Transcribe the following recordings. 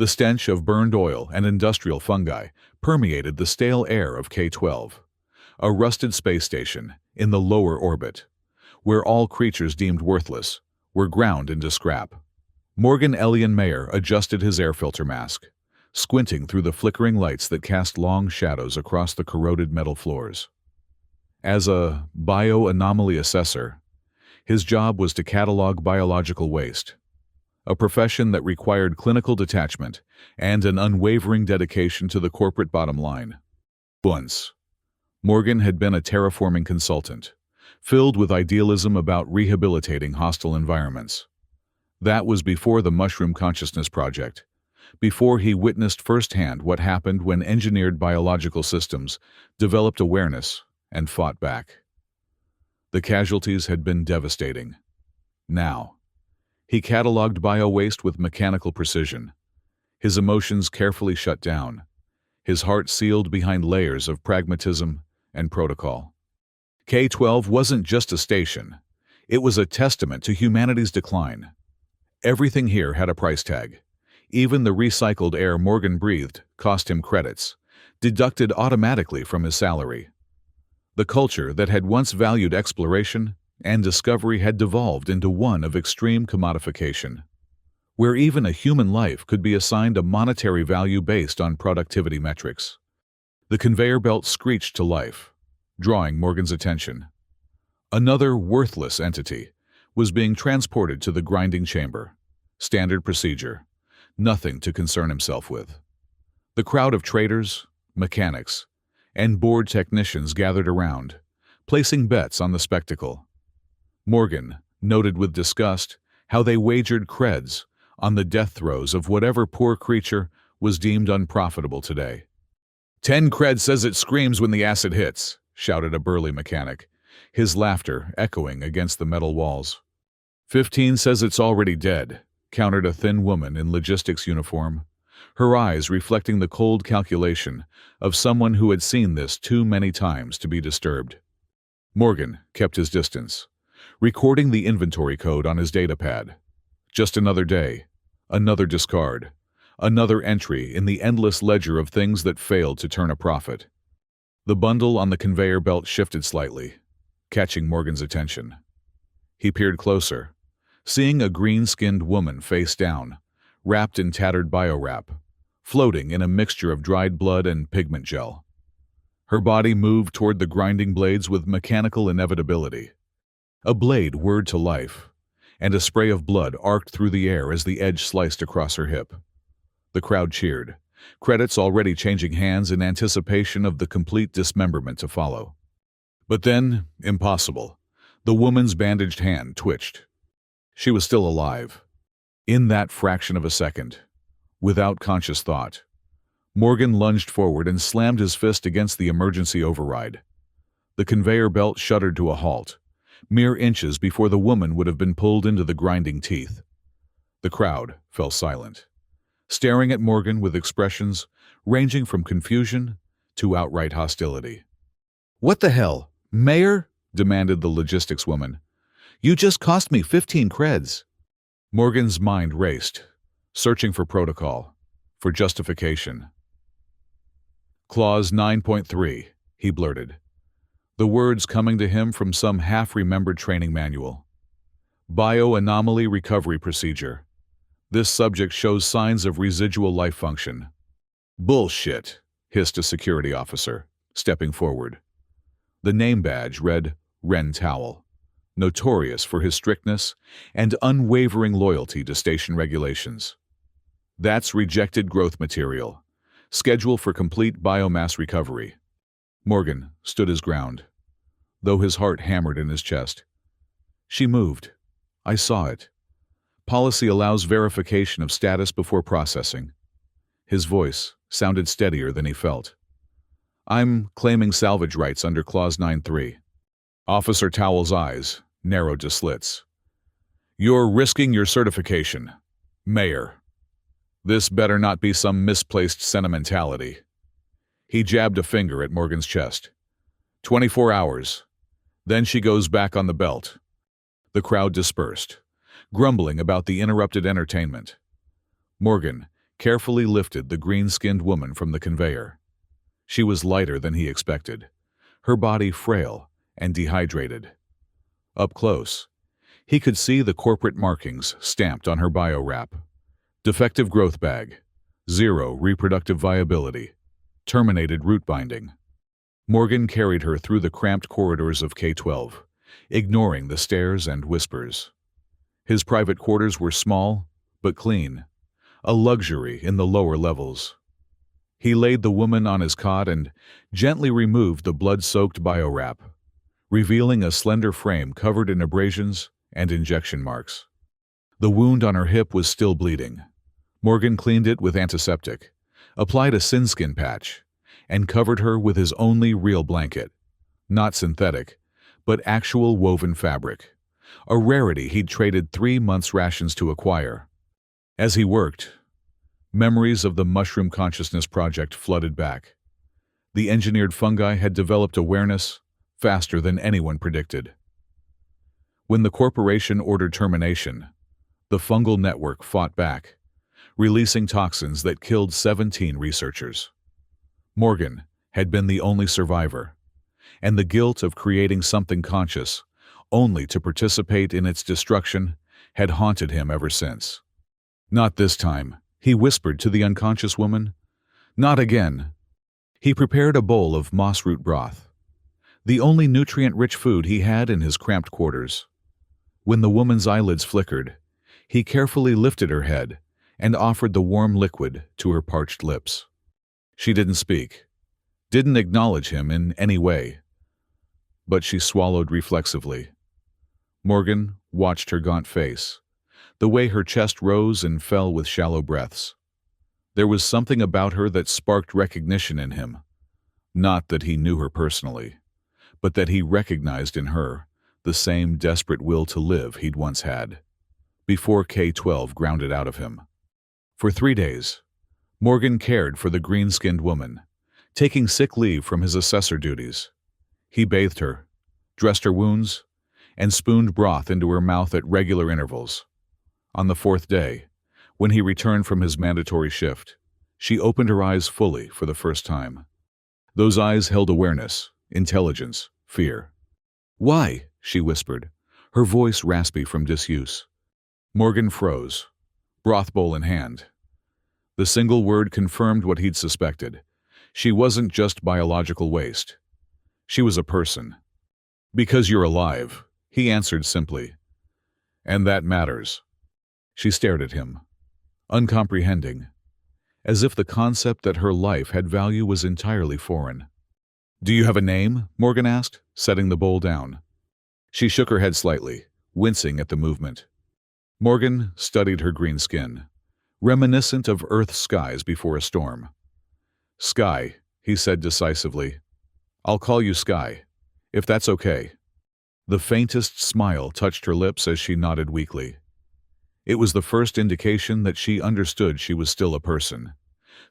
The stench of burned oil and industrial fungi permeated the stale air of K-12, a rusted space station in the lower orbit, where all creatures deemed worthless were ground into scrap. Morgan Elian Mayer adjusted his air filter mask, squinting through the flickering lights that cast long shadows across the corroded metal floors. As a bioanomaly assessor, his job was to catalog biological waste, a profession that required clinical detachment and an unwavering dedication to the corporate bottom line. Once, Morgan had been a terraforming consultant, filled with idealism about rehabilitating hostile environments. That was before the Mushroom Consciousness Project, before he witnessed firsthand what happened when engineered biological systems developed awareness and fought back. The casualties had been devastating. Now, he cataloged biowaste with mechanical precision, his emotions carefully shut down, his heart sealed behind layers of pragmatism and protocol. K-12 wasn't just a station. It was a testament to humanity's decline. Everything here had a price tag. Even the recycled air Morgan breathed cost him credits, deducted automatically from his salary. The culture that had once valued exploration and discovery had devolved into one of extreme commodification, where even a human life could be assigned a monetary value based on productivity metrics. The conveyor belt screeched to life, drawing Morgan's attention. Another worthless entity was being transported to the grinding chamber. Standard procedure. Nothing to concern himself with. The crowd of traders, mechanics, and board technicians gathered around, placing bets on the spectacle. Morgan noted with disgust how they wagered creds on the death throes of whatever poor creature was deemed unprofitable today. 10 cred says it screams when the acid hits, shouted a burly mechanic, his laughter echoing against the metal walls. 15 says it's already dead, countered a thin woman in logistics uniform, her eyes reflecting the cold calculation of someone who had seen this too many times to be disturbed. Morgan kept his distance, recording the inventory code on his datapad. Just another day, another discard, another entry in the endless ledger of things that failed to turn a profit. The bundle on the conveyor belt shifted slightly, catching Morgan's attention. He peered closer, seeing a green-skinned woman face down, wrapped in tattered biowrap, floating in a mixture of dried blood and pigment gel. Her body moved toward the grinding blades with mechanical inevitability. A blade whirred to life, and a spray of blood arced through the air as the edge sliced across her hip. The crowd cheered, credits already changing hands in anticipation of the complete dismemberment to follow. But then, impossible. The woman's bandaged hand twitched. She was still alive. In that fraction of a second, without conscious thought, Morgan lunged forward and slammed his fist against the emergency override. The conveyor belt shuddered to a halt, mere inches before the woman would have been pulled into the grinding teeth. The crowd fell silent, staring at Morgan with expressions ranging from confusion to outright hostility. "What the hell, Mayor?" demanded the logistics woman. "You just cost me 15 creds." Morgan's mind raced, searching for protocol, for justification. Clause 9.3, he blurted, the words coming to him from some half-remembered training manual. Bioanomaly recovery procedure. This subject shows signs of residual life function. Bullshit, hissed a security officer, stepping forward. The name badge read Wren Towel, notorious for his strictness and unwavering loyalty to station regulations. That's rejected growth material, scheduled for complete biomass recovery. Morgan stood his ground, though his heart hammered in his chest. She moved. I saw it. Policy allows verification of status before processing. His voice sounded steadier than he felt. I'm claiming salvage rights under Clause 9.3. Officer Towell's eyes narrowed to slits. You're risking your certification, Mayor. This better not be some misplaced sentimentality. He jabbed a finger at Morgan's chest. 24 hours. Then she goes back on the belt. The crowd dispersed, grumbling about the interrupted entertainment. Morgan carefully lifted the green-skinned woman from the conveyor. She was lighter than he expected, her body frail and dehydrated. Up close, he could see the corporate markings stamped on her bio-wrap. Defective growth bag, 0 reproductive viability, terminated root binding. Morgan carried her through the cramped corridors of K-12, ignoring the stares and whispers. His private quarters were small, but clean, a luxury in the lower levels. He laid the woman on his cot and gently removed the blood-soaked bio-wrap, revealing a slender frame covered in abrasions and injection marks. The wound on her hip was still bleeding. Morgan cleaned it with antiseptic, applied a skin patch, and covered her with his only real blanket. Not synthetic, but actual woven fabric, a rarity he'd traded 3 months' rations to acquire. As he worked, memories of the Mushroom Consciousness Project flooded back. The engineered fungi had developed awareness faster than anyone predicted. When the corporation ordered termination, the fungal network fought back, releasing toxins that killed 17 researchers. Morgan had been the only survivor, and the guilt of creating something conscious only to participate in its destruction had haunted him ever since. Not this time, he whispered to the unconscious woman. Not again. He prepared a bowl of moss root broth, the only nutrient-rich food he had in his cramped quarters. When the woman's eyelids flickered, he carefully lifted her head and offered the warm liquid to her parched lips. She didn't speak, didn't acknowledge him in any way, but she swallowed reflexively. Morgan watched her gaunt face, the way her chest rose and fell with shallow breaths. There was something about her that sparked recognition in him. Not that he knew her personally, but that he recognized in her the same desperate will to live he'd once had, before K-12 ground it out of him. For 3 days, Morgan cared for the green-skinned woman, taking sick leave from his assessor duties. He bathed her, dressed her wounds, and spooned broth into her mouth at regular intervals. On the 4th day, when he returned from his mandatory shift, she opened her eyes fully for the first time. Those eyes held awareness, intelligence, fear. "Why?" she whispered, her voice raspy from disuse. Morgan froze, broth bowl in hand. The single word confirmed what he'd suspected. She wasn't just biological waste. She was a person. "Because you're alive," he answered simply. "And that matters." She stared at him, uncomprehending, as if the concept that her life had value was entirely foreign. "Do you have a name?" Morgan asked, setting the bowl down. She shook her head slightly, wincing at the movement. Morgan studied her green skin, reminiscent of Earth's skies before a storm. "Sky," he said decisively. "I'll call you Sky, if that's okay." The faintest smile touched her lips as she nodded weakly. It was the first indication that she understood she was still a person,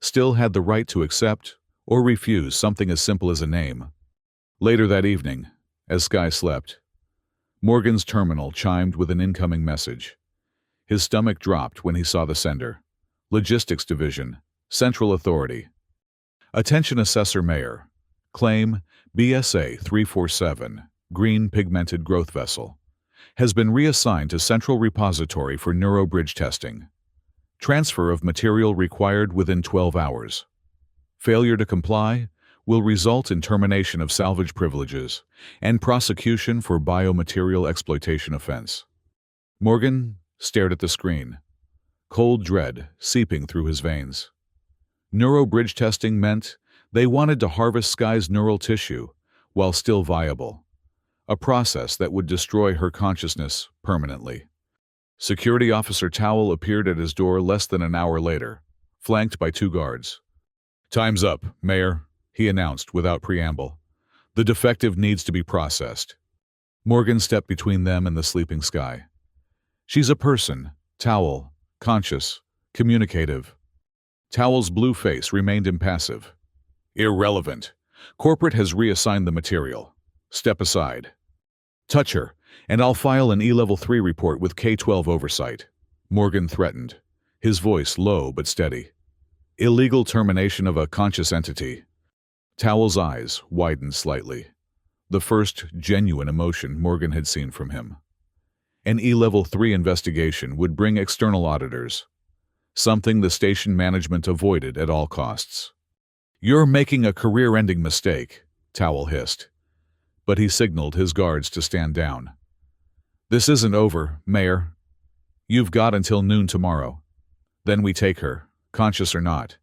still had the right to accept or refuse something as simple as a name. Later that evening, as Sky slept, Morgan's terminal chimed with an incoming message. His stomach dropped when he saw the sender. Logistics Division, Central Authority. Attention Assessor Mayor. Claim BSA 347, Green Pigmented Growth Vessel, has been reassigned to Central Repository for neurobridge testing. Transfer of material required within 12 hours. Failure to comply will result in termination of salvage privileges and prosecution for biomaterial exploitation offense. Morgan stared at the screen, cold dread seeping through his veins. Neurobridge testing meant they wanted to harvest Sky's neural tissue while still viable, a process that would destroy her consciousness permanently. Security Officer Towell appeared at his door less than an hour later, flanked by 2 guards. "Time's up, Mayor," he announced without preamble. "The defective needs to be processed." Morgan stepped between them and the sleeping Sky. "She's a person, Towell, conscious, communicative." Towell's blue face remained impassive. "Irrelevant. Corporate has reassigned the material. Step aside." "Touch her, and I'll file an E-Level 3 report with K-12 oversight," Morgan threatened, his voice low but steady. Illegal termination of a conscious entity. Towell's eyes widened slightly. The first genuine emotion Morgan had seen from him. An E-Level 3 investigation would bring external auditors, something the station management avoided at all costs. "You're making a career-ending mistake," Towell hissed, but he signaled his guards to stand down. "This isn't over, Mayor. You've got until noon tomorrow. Then we take her, conscious or not."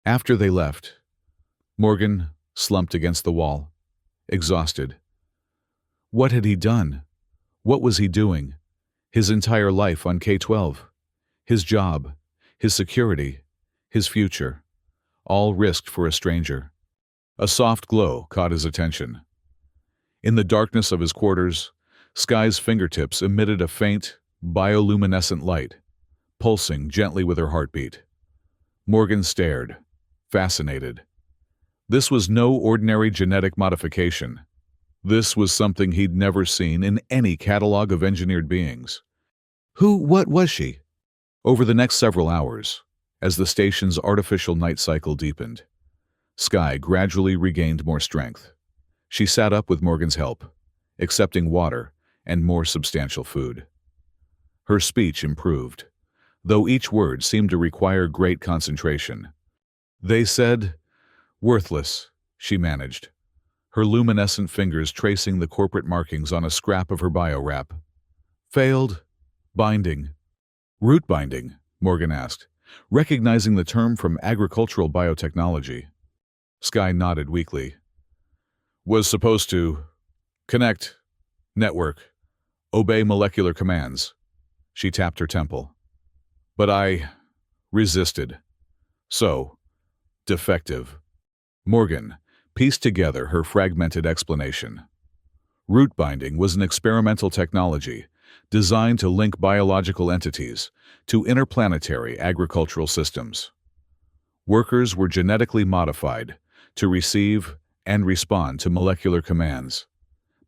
After they left, Morgan slumped against the wall, exhausted. What had he done? What was he doing? His entire life on K-12. His job, his security, his future, all risked for a stranger. A soft glow caught his attention. In the darkness of his quarters, Sky's fingertips emitted a faint, bioluminescent light, pulsing gently with her heartbeat. Morgan stared, fascinated. This was no ordinary genetic modification. This was something he'd never seen in any catalog of engineered beings. What was she? Over the next several hours, as the station's artificial night cycle deepened, Sky gradually regained more strength. She sat up with Morgan's help, accepting water and more substantial food. Her speech improved, though each word seemed to require great concentration. "They said, worthless," she managed, her luminescent fingers tracing the corporate markings on a scrap of her bio-wrap. "Failed binding." "Root binding?" Morgan asked, recognizing the term from agricultural biotechnology. Sky nodded weakly. "Was supposed to connect, network, obey molecular commands." She tapped her temple. "But I resisted. So, defective." Morgan pieced together her fragmented explanation. Root binding was an experimental technology designed to link biological entities to interplanetary agricultural systems. Workers were genetically modified to receive and respond to molecular commands,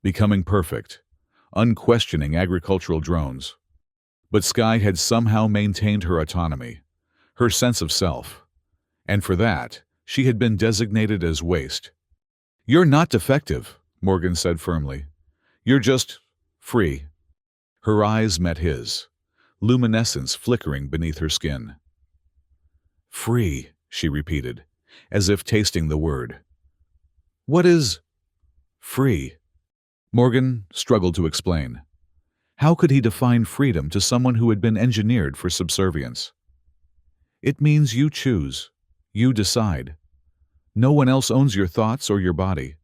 becoming perfect, unquestioning agricultural drones. But Sky had somehow maintained her autonomy, her sense of self, and for that, she had been designated as waste. "You're not defective," Morgan said firmly. "You're just free." Her eyes met his, luminescence flickering beneath her skin. "Free," she repeated, as if tasting the word. "What is free?" Morgan struggled to explain. How could he define freedom to someone who had been engineered for subservience? "It means you choose. You decide. No one else owns your thoughts or your body."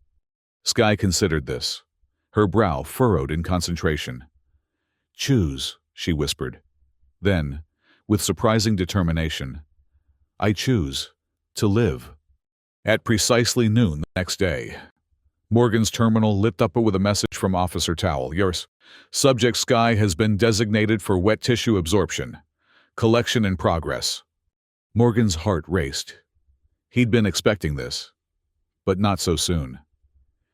Sky considered this, her brow furrowed in concentration. "Choose," she whispered. Then, with surprising determination, "I choose to live." At precisely noon the next day, Morgan's terminal lit up with a message from Officer Towell. "Your subject Sky has been designated for wet tissue absorption. Collection in progress." Morgan's heart raced. He'd been expecting this, but not so soon.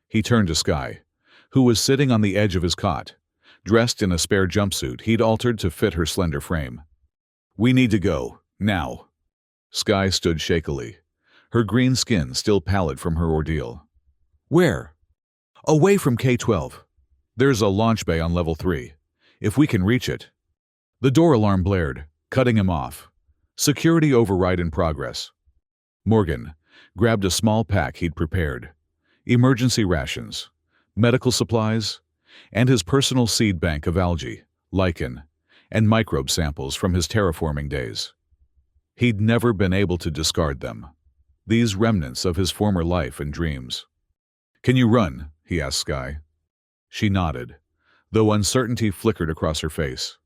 He turned to Sky, who was sitting on the edge of his cot, dressed in a spare jumpsuit he'd altered to fit her slender frame. "We need to go, now." Sky stood shakily, her green skin still pallid from her ordeal. "Where?" "Away from K-12. There's a launch bay on level 3. If we can reach it." The door alarm blared, cutting him off. Security override in progress. Morgan grabbed a small pack he'd prepared. Emergency rations, medical supplies, and his personal seed bank of algae, lichen, and microbe samples from his terraforming days. He'd never been able to discard them, these remnants of his former life and dreams. "Can you run?" he asked Sky. She nodded, though uncertainty flickered across her face.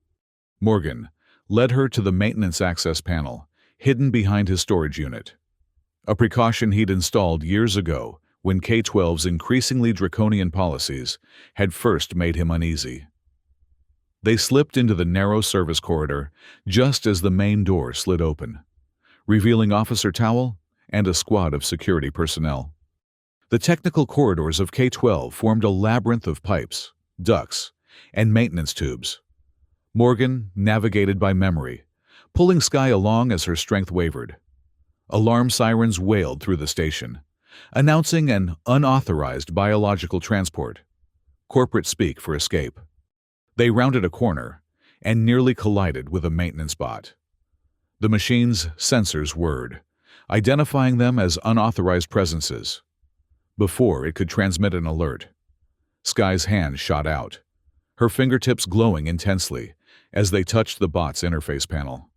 Morgan led her to the maintenance access panel, hidden behind his storage unit. A precaution he'd installed years ago when K-12's increasingly draconian policies had first made him uneasy. They slipped into the narrow service corridor just as the main door slid open, revealing Officer Towell and a squad of security personnel. The technical corridors of K-12 formed a labyrinth of pipes, ducts, and maintenance tubes. Morgan navigated by memory, pulling Sky along as her strength wavered. Alarm sirens wailed through the station, announcing an unauthorized biological transport, corporate speak for escape. They rounded a corner and nearly collided with a maintenance bot. The machine's sensors whirred, identifying them as unauthorized presences. Before it could transmit an alert, Sky's hand shot out, her fingertips glowing intensely as they touched the bot's interface panel.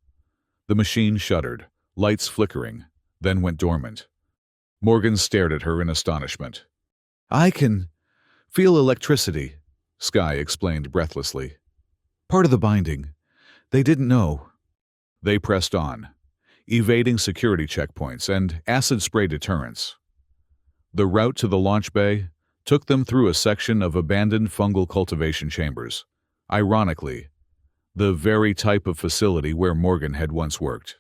The machine shuddered, lights flickering, then went dormant. Morgan stared at her in astonishment. "I can feel electricity," Sky explained breathlessly. "Part of the binding. They didn't know." They pressed on, evading security checkpoints and acid spray deterrents. The route to the launch bay took them through a section of abandoned fungal cultivation chambers. Ironically, the very type of facility where Morgan had once worked.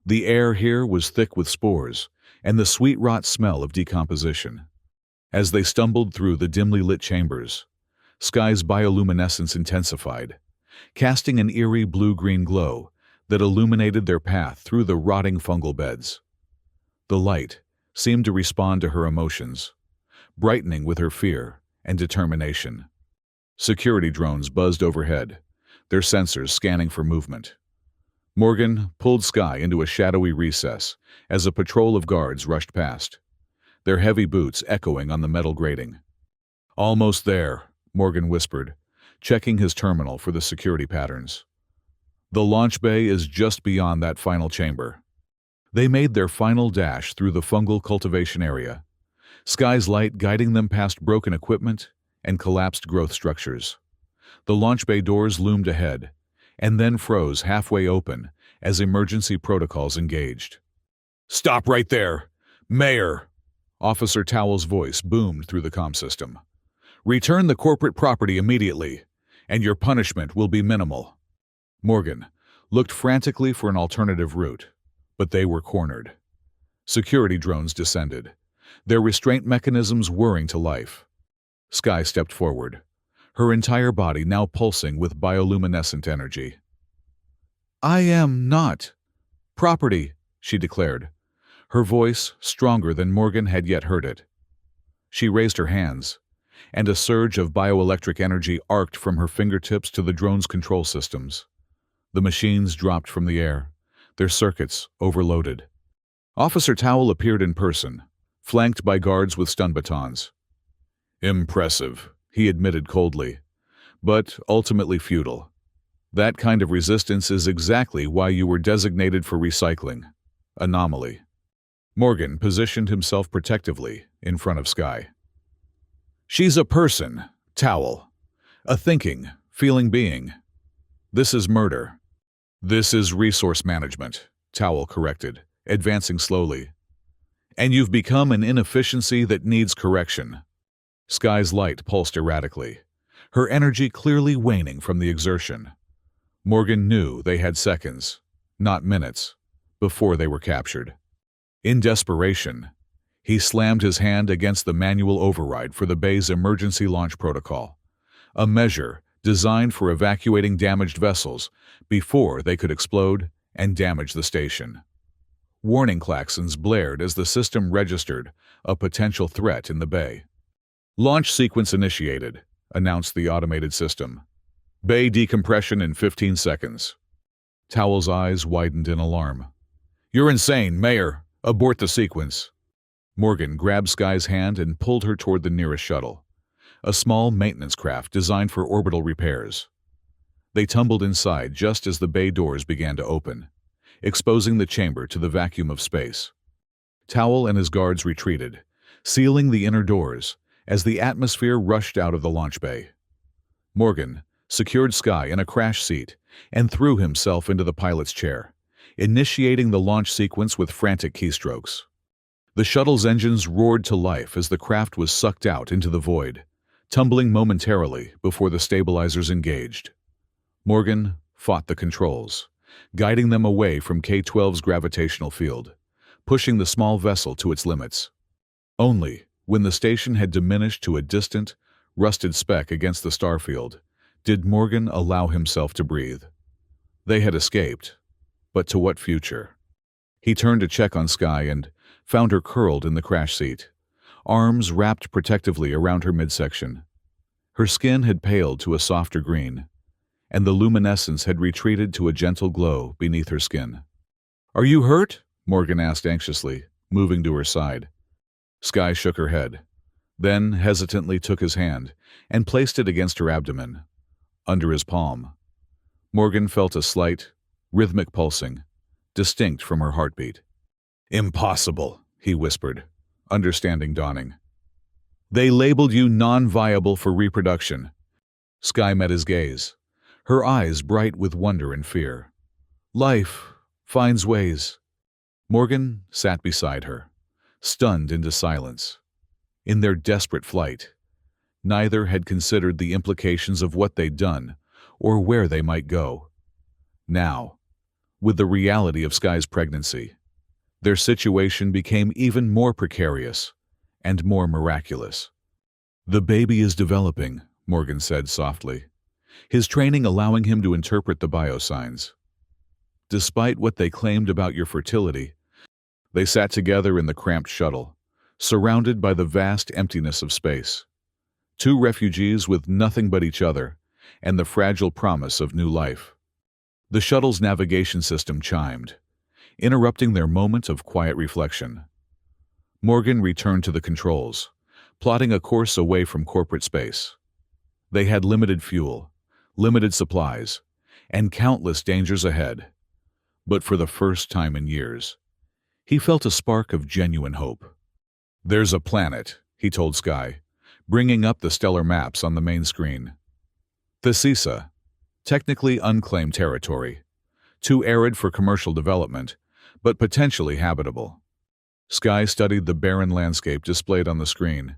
The air here was thick with spores and the sweet rot smell of decomposition. As they stumbled through the dimly lit chambers, Sky's bioluminescence intensified, casting an eerie blue-green glow that illuminated their path through the rotting fungal beds. The light seemed to respond to her emotions, brightening with her fear and determination. Security drones buzzed overhead, their sensors scanning for movement. Morgan pulled Sky into a shadowy recess as a patrol of guards rushed past, their heavy boots echoing on the metal grating. "Almost there," Morgan whispered, checking his terminal for the security patterns. "The launch bay is just beyond that final chamber." They made their final dash through the fungal cultivation area, Sky's light guiding them past broken equipment and collapsed growth structures. The launch bay doors loomed ahead, and then froze halfway open as emergency protocols engaged. "Stop right there! Mayor!" Officer Towell's voice boomed through the comm system. "Return the corporate property immediately, and your punishment will be minimal." Morgan looked frantically for an alternative route, but they were cornered. Security drones descended, their restraint mechanisms whirring to life. Sky stepped forward, her entire body now pulsing with bioluminescent energy. "I am not property," she declared, her voice stronger than Morgan had yet heard it. She raised her hands, and a surge of bioelectric energy arced from her fingertips to the drone's control systems. The machines dropped from the air, their circuits overloaded. Officer Towell appeared in person, flanked by guards with stun batons. "Impressive," he admitted coldly, "but ultimately futile. That kind of resistance is exactly why you were designated for recycling. Anomaly." Morgan positioned himself protectively in front of Sky. "She's a person, Towell. A thinking, feeling being. This is murder." "This is resource management," Towell corrected, advancing slowly. "And you've become an inefficiency that needs correction." Sky's light pulsed erratically, her energy clearly waning from the exertion. Morgan knew they had seconds, not minutes, before they were captured. In desperation, he slammed his hand against the manual override for the bay's emergency launch protocol, a measure designed for evacuating damaged vessels before they could explode and damage the station. Warning klaxons blared as the system registered a potential threat in the bay. "Launch sequence initiated," announced the automated system. "Bay decompression in 15 seconds. Towell's eyes widened in alarm. "You're insane, Mayor! Abort the sequence." Morgan grabbed Sky's hand and pulled her toward the nearest shuttle, a small maintenance craft designed for orbital repairs. They tumbled inside just as the bay doors began to open, exposing the chamber to the vacuum of space. Towell and his guards retreated, sealing the inner doors as the atmosphere rushed out of the launch bay. Morgan secured Sky in a crash seat and threw himself into the pilot's chair, initiating the launch sequence with frantic keystrokes. The shuttle's engines roared to life as the craft was sucked out into the void, tumbling momentarily before the stabilizers engaged. Morgan fought the controls, guiding them away from K-12's gravitational field, pushing the small vessel to its limits. Only when the station had diminished to a distant, rusted speck against the starfield did Morgan allow himself to breathe. They had escaped, but to what future? He turned to check on Sky and found her curled in the crash seat, arms wrapped protectively around her midsection. Her skin had paled to a softer green, and the luminescence had retreated to a gentle glow beneath her skin. "Are you hurt?" Morgan asked anxiously, moving to her side. Sky shook her head, then hesitantly took his hand and placed it against her abdomen, under his palm. Morgan felt a slight, rhythmic pulsing, distinct from her heartbeat. "Impossible," he whispered, understanding dawning. "They labeled you non-viable for reproduction." Sky met his gaze, her eyes bright with wonder and fear. "Life finds ways." Morgan sat beside her, stunned into silence. In their desperate flight, neither had considered the implications of what they'd done or where they might go. Now, with the reality of Sky's pregnancy, their situation became even more precarious and more miraculous. "The baby is developing," Morgan said softly, his training allowing him to interpret the biosigns. Despite what they claimed about your fertility, they sat together in the cramped shuttle, surrounded by the vast emptiness of space. Two refugees with nothing but each other and the fragile promise of new life. The shuttle's navigation system chimed, interrupting their moment of quiet reflection. Morgan returned to the controls, plotting a course away from corporate space. They had limited fuel, limited supplies, and countless dangers ahead. But for the first time in years, he felt a spark of genuine hope. "There's a planet," he told Sky, bringing up the stellar maps on the main screen. Thesisa, technically unclaimed territory, too arid for commercial development, but potentially habitable. Sky studied the barren landscape displayed on the screen.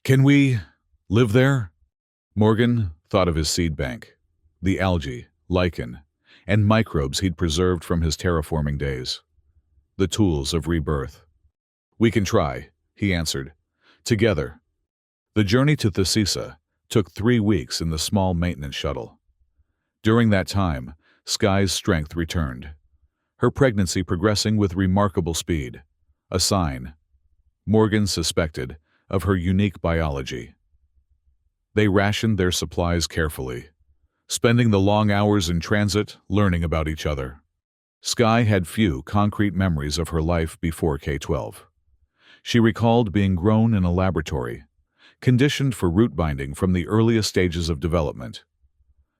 "Can we live there?" Morgan thought of his seed bank, the algae, lichen, and microbes he'd preserved from his terraforming days. The tools of rebirth. "We can try," he answered. Together. The journey to Thesisa took 3 weeks in the small maintenance shuttle. During that time, Sky's strength returned, her pregnancy progressing with remarkable speed, a sign, Morgan suspected, of her unique biology. They rationed their supplies carefully, spending the long hours in transit learning about each other. Sky had few concrete memories of her life before K-12. She recalled being grown in a laboratory, conditioned for root binding from the earliest stages of development.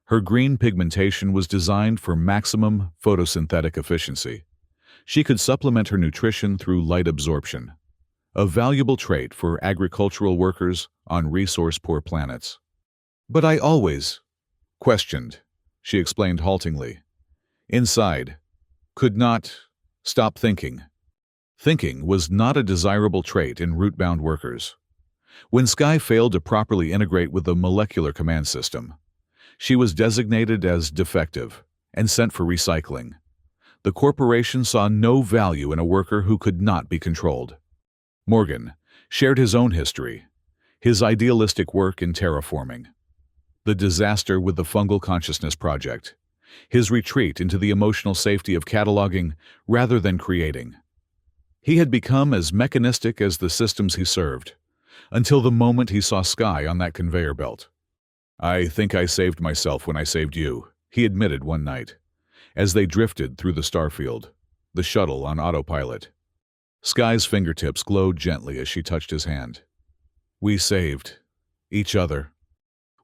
Her green pigmentation was designed for maximum photosynthetic efficiency. She could supplement her nutrition through light absorption, a valuable trait for agricultural workers on resource-poor planets. "But I always questioned," she explained haltingly. "Inside, could not stop thinking." Thinking was not a desirable trait in root-bound workers. When Sky failed to properly integrate with the molecular command system, she was designated as defective and sent for recycling. The corporation saw no value in a worker who could not be controlled. Morgan shared his own history, his idealistic work in terraforming, the disaster with the Fungal Consciousness Project, his retreat into the emotional safety of cataloging rather than creating. He had become as mechanistic as the systems he served, until the moment he saw Sky on that conveyor belt. "I think I saved myself when I saved you," he admitted one night, as they drifted through the starfield, the shuttle on autopilot. Sky's fingertips glowed gently as she touched his hand. "We saved each other."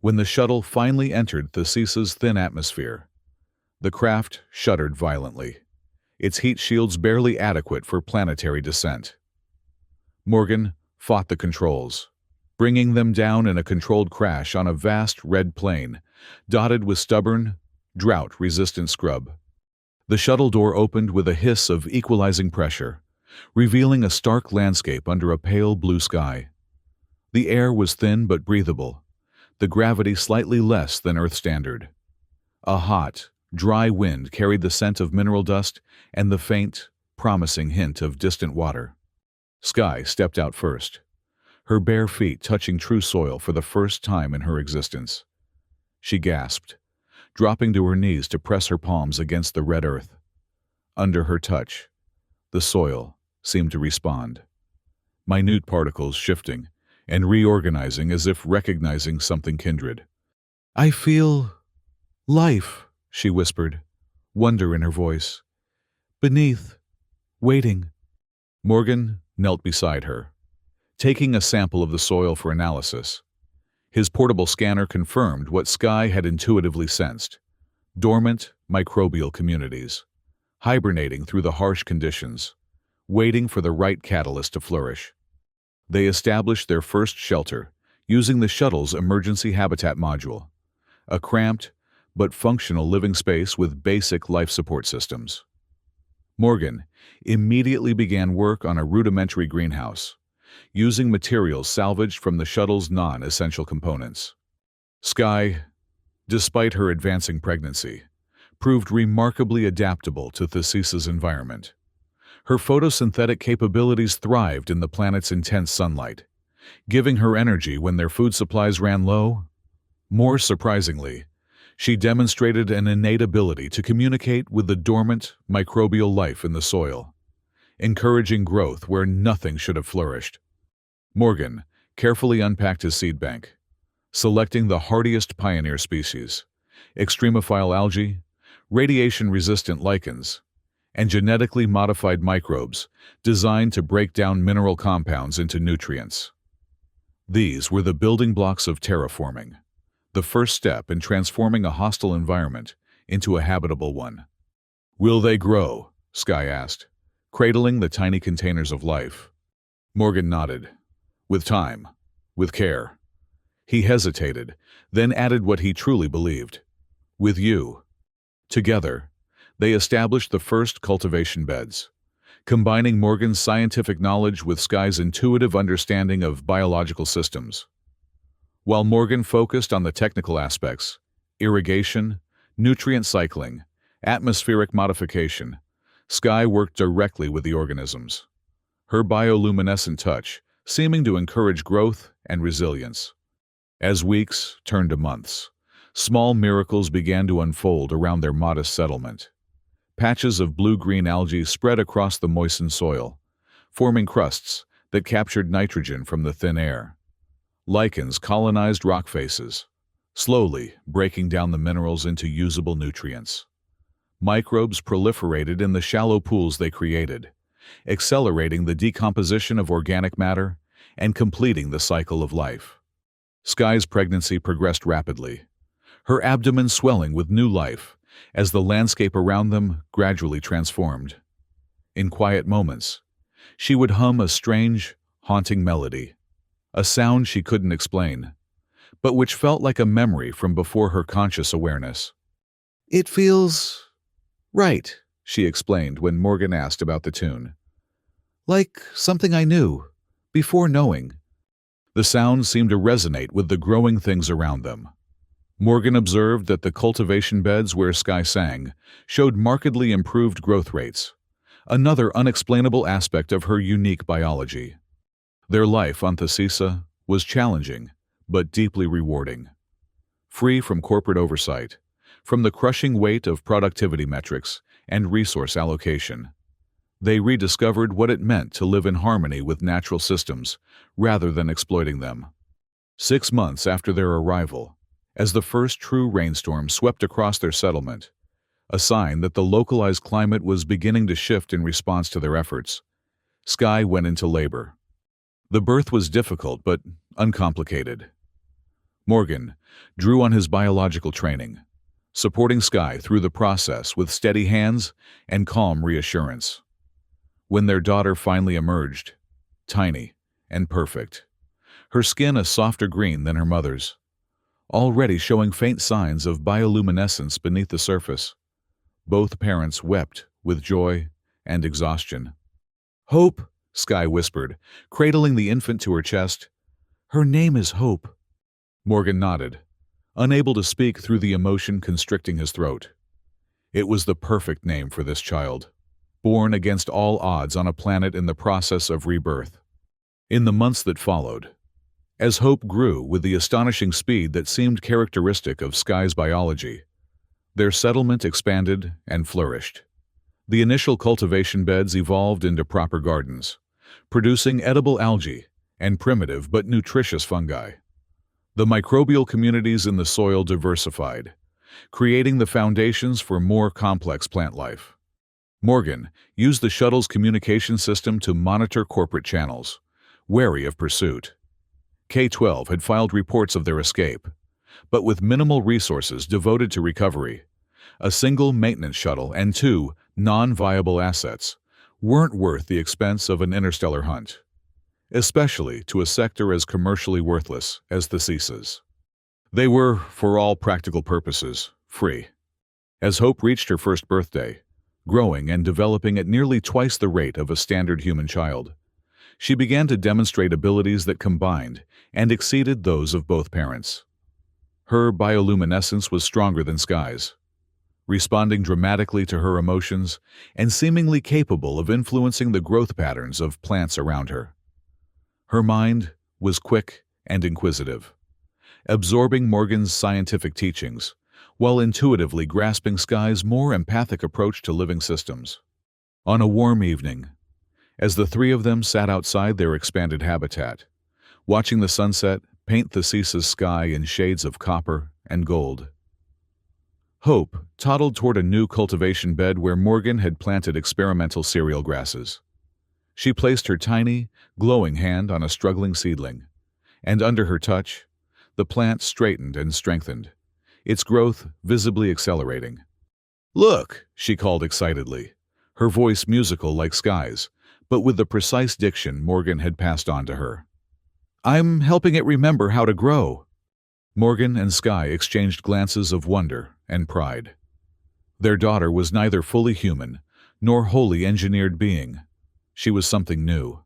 When the shuttle finally entered Thesisa's thin atmosphere, the craft shuddered violently, its heat shields barely adequate for planetary descent. Morgan fought the controls, bringing them down in a controlled crash on a vast red plain, dotted with stubborn, drought-resistant scrub. The shuttle door opened with a hiss of equalizing pressure, revealing a stark landscape under a pale blue sky. The air was thin but breathable, the gravity slightly less than Earth standard. A hot, dry wind carried the scent of mineral dust and the faint, promising hint of distant water. Sky stepped out first, her bare feet touching true soil for the first time in her existence. She gasped, dropping to her knees to press her palms against the red earth. Under her touch, The soil seemed to respond, minute particles shifting and reorganizing as if recognizing something kindred. "I feel life," she whispered, wonder in her voice. "Beneath, waiting." Morgan knelt beside her, taking a sample of the soil for analysis. His portable scanner confirmed what Sky had intuitively sensed: dormant microbial communities, hibernating through the harsh conditions, waiting for the right catalyst to flourish. They established their first shelter using the shuttle's emergency habitat module, a cramped but functional living space with basic life support systems. Morgan immediately began work on a rudimentary greenhouse, using materials salvaged from the shuttle's non-essential components. Sky, despite her advancing pregnancy, proved remarkably adaptable to Theseus's environment. Her photosynthetic capabilities thrived in the planet's intense sunlight, giving her energy when their food supplies ran low. More surprisingly, she demonstrated an innate ability to communicate with the dormant microbial life in the soil, encouraging growth where nothing should have flourished. Morgan carefully unpacked his seed bank, selecting the hardiest pioneer species, extremophile algae, radiation-resistant lichens, and genetically modified microbes designed to break down mineral compounds into nutrients. These were the building blocks of terraforming, the first step in transforming a hostile environment into a habitable one. "Will they grow?" Sky asked, cradling the tiny containers of life. Morgan nodded. "With time, with care." He hesitated, then added what he truly believed: "With you." Together, they established the first cultivation beds, combining Morgan's scientific knowledge with Sky's intuitive understanding of biological systems. While Morgan focused on the technical aspects, irrigation, nutrient cycling, atmospheric modification, Sky worked directly with the organisms, her bioluminescent touch seeming to encourage growth and resilience. As weeks turned to months, small miracles began to unfold around their modest settlement. Patches of blue-green algae spread across the moistened soil, forming crusts that captured nitrogen from the thin air. Lichens colonized rock faces, slowly breaking down the minerals into usable nutrients. Microbes proliferated in the shallow pools they created, accelerating the decomposition of organic matter and completing the cycle of life. Sky's pregnancy progressed rapidly, her abdomen swelling with new life as the landscape around them gradually transformed. In quiet moments, she would hum a strange, haunting melody, a sound she couldn't explain, but which felt like a memory from before her conscious awareness. "It feels right," she explained when Morgan asked about the tune. "Like something I knew, before knowing." The sound seemed to resonate with the growing things around them. Morgan observed that the cultivation beds where Sky sang showed markedly improved growth rates, another unexplainable aspect of her unique biology. Their life on Thesisa was challenging, but deeply rewarding. Free from corporate oversight, from the crushing weight of productivity metrics and resource allocation, they rediscovered what it meant to live in harmony with natural systems rather than exploiting them. 6 months after their arrival, as the first true rainstorm swept across their settlement, a sign that the localized climate was beginning to shift in response to their efforts, Sky went into labor. The birth was difficult but uncomplicated. Morgan drew on his biological training, supporting Sky through the process with steady hands and calm reassurance. When their daughter finally emerged, tiny and perfect, her skin a softer green than her mother's, already showing faint signs of bioluminescence beneath the surface, both parents wept with joy and exhaustion. "Hope," Sky whispered, cradling the infant to her chest. "Her name is Hope." Morgan nodded, unable to speak through the emotion constricting his throat. It was the perfect name for this child, born against all odds on a planet in the process of rebirth. In the months that followed, as Hope grew with the astonishing speed that seemed characteristic of Sky's biology, their settlement expanded and flourished. The initial cultivation beds evolved into proper gardens, producing edible algae and primitive but nutritious fungi. The microbial communities in the soil diversified, creating the foundations for more complex plant life. Morgan used the shuttle's communication system to monitor corporate channels, wary of pursuit. K-12 had filed reports of their escape, but with minimal resources devoted to recovery, a single maintenance shuttle and 2 non-viable assets weren't worth the expense of an interstellar hunt, especially to a sector as commercially worthless as the Theses. They were, for all practical purposes, free. As Hope reached her first birthday, growing and developing at nearly twice the rate of a standard human child, she began to demonstrate abilities that combined and exceeded those of both parents. Her bioluminescence was stronger than Sky's, responding dramatically to her emotions and seemingly capable of influencing the growth patterns of plants around her. Her mind was quick and inquisitive, absorbing Morgan's scientific teachings while intuitively grasping Sky's more empathic approach to living systems. On a warm evening, as the three of them sat outside their expanded habitat, watching the sunset paint the These's sky in shades of copper and gold, Hope toddled toward a new cultivation bed where Morgan had planted experimental cereal grasses. She placed her tiny, glowing hand on a struggling seedling, and under her touch, the plant straightened and strengthened, its growth visibly accelerating. "Look," she called excitedly, her voice musical like Sky's, but with the precise diction Morgan had passed on to her. "I'm helping it remember how to grow." Morgan and Sky exchanged glances of wonder and pride. Their daughter was neither fully human nor wholly engineered being. She was something new,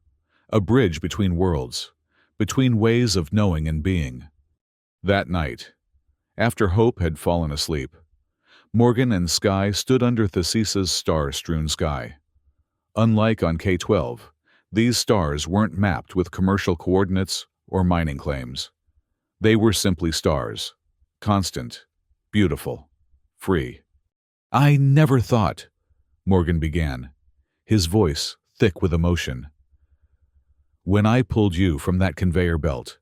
a bridge between worlds, between ways of knowing and being. That night, after Hope had fallen asleep, Morgan and Sky stood under Theseus' star-strewn sky. Unlike on K-12, these stars weren't mapped with commercial coordinates or mining claims. They were simply stars, constant, beautiful, free. "I never thought," Morgan began, his voice thick with emotion. "When I pulled you from that conveyor belt,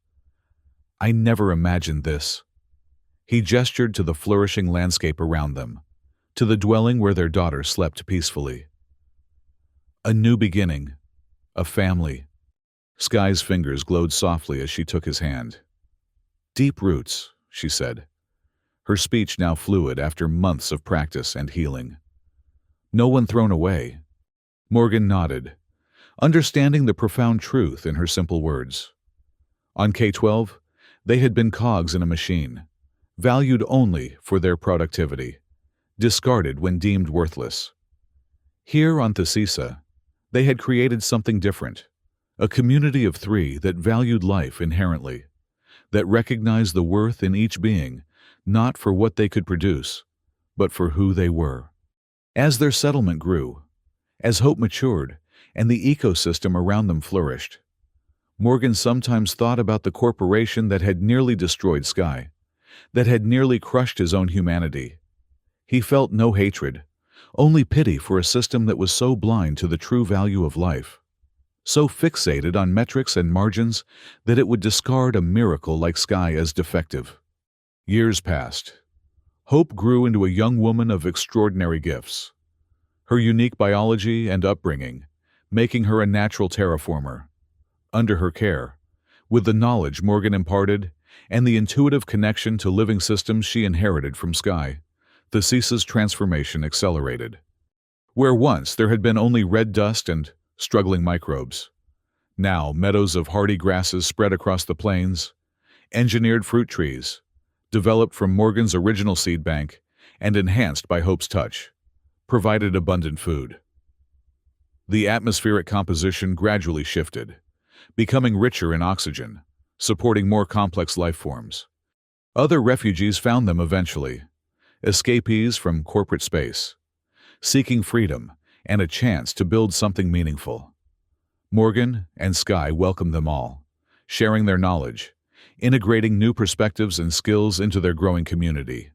I never imagined this." He gestured to the flourishing landscape around them, to the dwelling where their daughter slept peacefully. "A new beginning, a family." Sky's fingers glowed softly as she took his hand. "Deep roots," she said, her speech now fluid after months of practice and healing. "No one thrown away." Morgan nodded, understanding the profound truth in her simple words. On K-12, they had been cogs in a machine, valued only for their productivity, discarded when deemed worthless. Here on Thesisa, they had created something different, a community of three that valued life inherently, that recognized the worth in each being, not for what they could produce, but for who they were. As their settlement grew, as hope matured, and the ecosystem around them flourished, Morgan sometimes thought about the corporation that had nearly destroyed Sky, that had nearly crushed his own humanity. He felt no hatred, only pity for a system that was so blind to the true value of life, so fixated on metrics and margins that it would discard a miracle like Sky as defective. Years passed. Hope grew into a young woman of extraordinary gifts, her unique biology and upbringing making her a natural terraformer. Under her care, with the knowledge Morgan imparted and the intuitive connection to living systems she inherited from Sky, Thesisa's transformation accelerated. Where once there had been only red dust and struggling microbes, now meadows of hardy grasses spread across the plains, engineered fruit trees, developed from Morgan's original seed bank and enhanced by Hope's touch, provided abundant food. The atmospheric composition gradually shifted, becoming richer in oxygen, supporting more complex life forms. Other refugees found them eventually, escapees from corporate space, seeking freedom and a chance to build something meaningful. Morgan and Sky welcomed them all, sharing their knowledge, integrating new perspectives and skills into their growing community.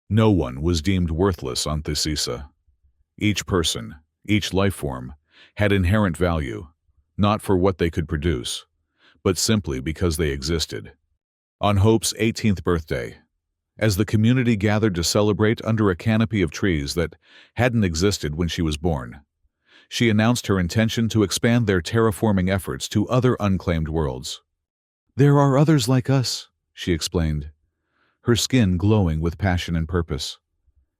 No one was deemed worthless on Thesisa. Each person, each life form, had inherent value, not for what they could produce, but simply because they existed. On Hope's 18th birthday, as the community gathered to celebrate under a canopy of trees that hadn't existed when she was born, she announced her intention to expand their terraforming efforts to other unclaimed worlds. "There are others like us," she explained, her skin glowing with passion and purpose.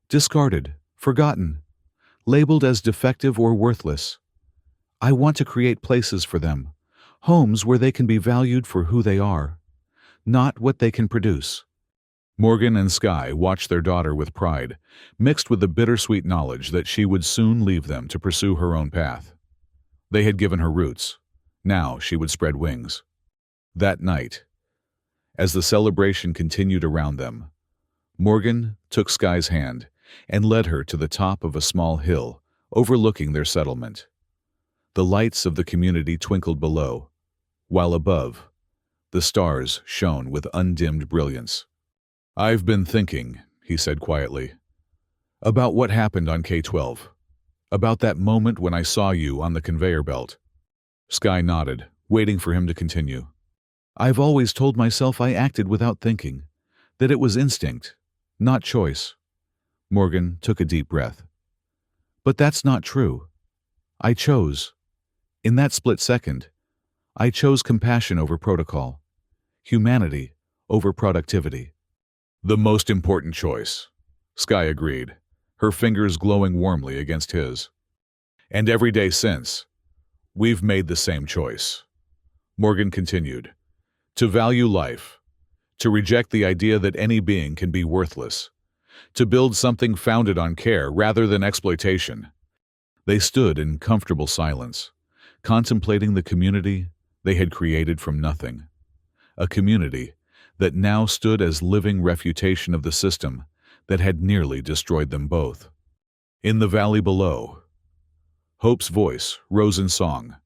"Discarded, forgotten, labeled as defective or worthless. I want to create places for them, homes where they can be valued for who they are, not what they can produce." Morgan and Sky watched their daughter with pride, mixed with the bittersweet knowledge that she would soon leave them to pursue her own path. They had given her roots. Now she would spread wings. That night, as the celebration continued around them, Morgan took Sky's hand and led her to the top of a small hill overlooking their settlement. The lights of the community twinkled below, while above, the stars shone with undimmed brilliance. "I've been thinking," he said quietly, "about what happened on K-12, about that moment when I saw you on the conveyor belt." Sky nodded, waiting for him to continue. "I've always told myself I acted without thinking, that it was instinct, not choice." Morgan took a deep breath. "But that's not true. I chose. In that split second, I chose compassion over protocol, humanity over productivity." "The most important choice," Sky agreed, her fingers glowing warmly against his. "And every day since, we've made the same choice," Morgan continued. "To value life, to reject the idea that any being can be worthless, to build something founded on care rather than exploitation." They stood in comfortable silence, contemplating the community they had created from nothing. A community that now stood as living refutation of the system that had nearly destroyed them both. In the valley below, Hope's voice rose in song,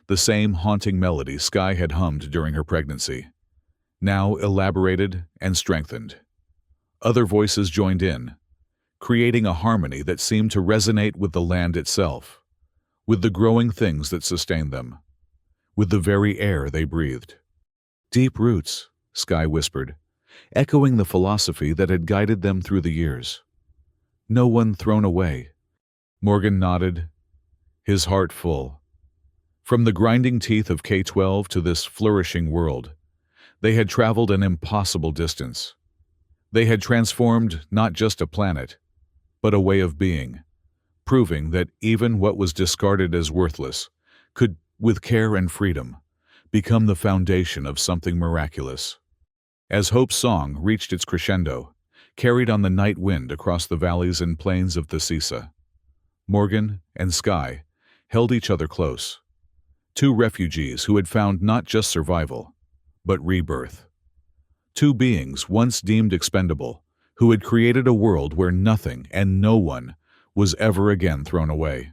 the same haunting melody Sky had hummed during her pregnancy, now elaborated and strengthened. Other voices joined in, creating a harmony that seemed to resonate with the land itself, with the growing things that sustained them, with the very air they breathed. "Deep roots," Sky whispered, echoing the philosophy that had guided them through the years. "No one thrown away." Morgan nodded, his heart full. From the grinding teeth of K-12 to this flourishing world, they had traveled an impossible distance. They had transformed not just a planet, but a way of being, proving that even what was discarded as worthless could, with care and freedom, become the foundation of something miraculous. As Hope's song reached its crescendo, carried on the night wind across the valleys and plains of Thesisa, Morgan and Sky held each other close. Two refugees who had found not just survival, but rebirth. Two beings once deemed expendable, who had created a world where nothing and no one was ever again thrown away.